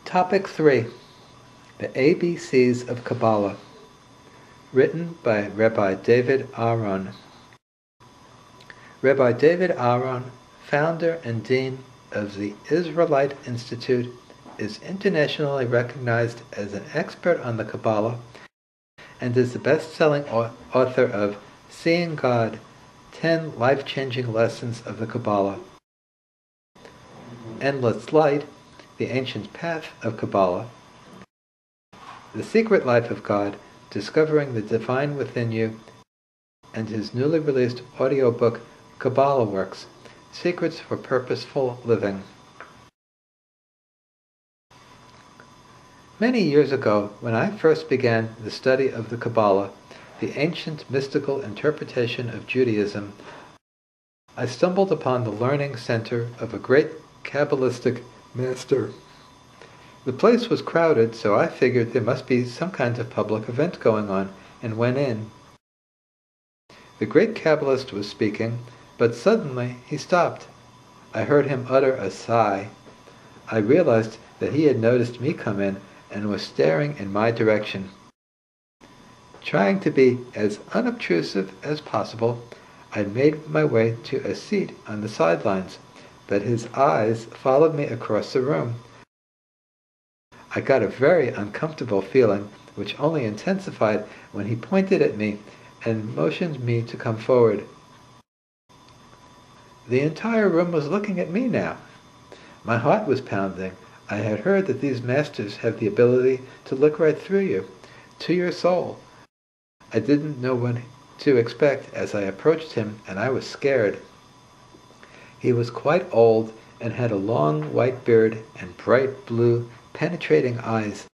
Topic 3. The ABCs of Kabbalah. Written by Rabbi David Aaron. Rabbi David Aaron, founder and dean of the Israelite Institute, is internationally recognized as an expert on the Kabbalah and is the best-selling author of Seeing God, 10 Life-Changing Lessons of the Kabbalah, Endless Light, The Ancient Path of Kabbalah, The Secret Life of God, Discovering the Divine Within You, and his newly released audiobook, Kabbalah Works, Secrets for Purposeful Living. Many years ago, when I first began the study of the Kabbalah, the ancient mystical interpretation of Judaism, I stumbled upon the learning center of a great Kabbalistic master. The place was crowded, so I figured there must be some kind of public event going on, and went in. The great Kabbalist was speaking, but suddenly he stopped. I heard him utter a sigh. I realized that he had noticed me come in and was staring in my direction. Trying to be as unobtrusive as possible, I made my way to a seat on the sidelines, but his eyes followed me across the room. I got a very uncomfortable feeling, which only intensified when he pointed at me and motioned me to come forward. The entire room was looking at me now. My heart was pounding. I had heard that these masters have the ability to look right through you, to your soul. I didn't know what to expect as I approached him, and I was scared. He was quite old and had a long white beard and bright blue, penetrating eyes.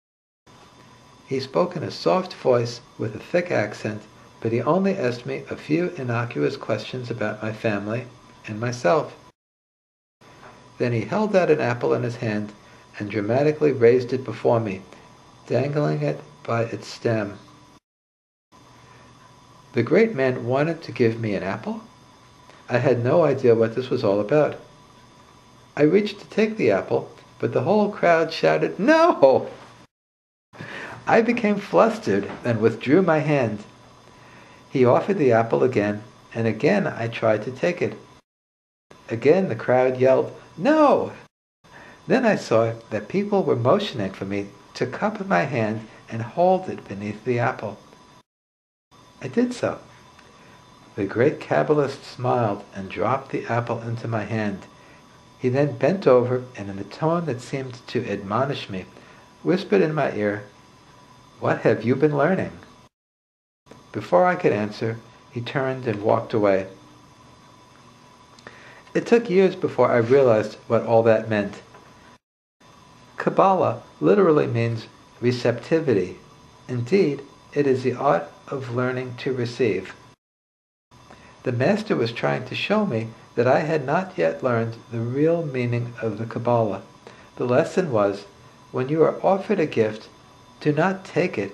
He spoke in a soft voice with a thick accent, but he only asked me a few innocuous questions about my family and myself. Then he held out an apple in his hand and dramatically raised it before me, dangling it by its stem. The great man wanted to give me an apple? I had no idea what this was all about. I reached to take the apple, but the whole crowd shouted, "No!" I became flustered and withdrew my hand. He offered the apple again, and again I tried to take it. Again the crowd yelled, "No!" Then I saw that people were motioning for me to cup my hand and hold it beneath the apple. I did so. The great Kabbalist smiled and dropped the apple into my hand. He then bent over and in a tone that seemed to admonish me, whispered in my ear, "What have you been learning?" Before I could answer, he turned and walked away. It took years before I realized what all that meant. Kabbalah literally means receptivity. Indeed, it is the art of learning to receive. The master was trying to show me that I had not yet learned the real meaning of the Kabbalah. The lesson was, when you are offered a gift, do not take it.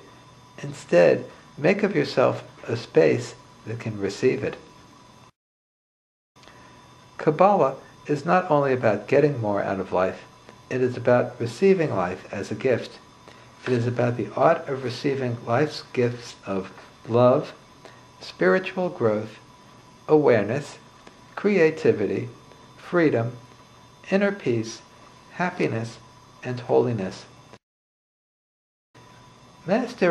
Instead, make of yourself a space that can receive it. Kabbalah is not only about getting more out of life, it is about receiving life as a gift. It is about the art of receiving life's gifts of love, spiritual growth, awareness, creativity, freedom, inner peace, happiness, and holiness. Master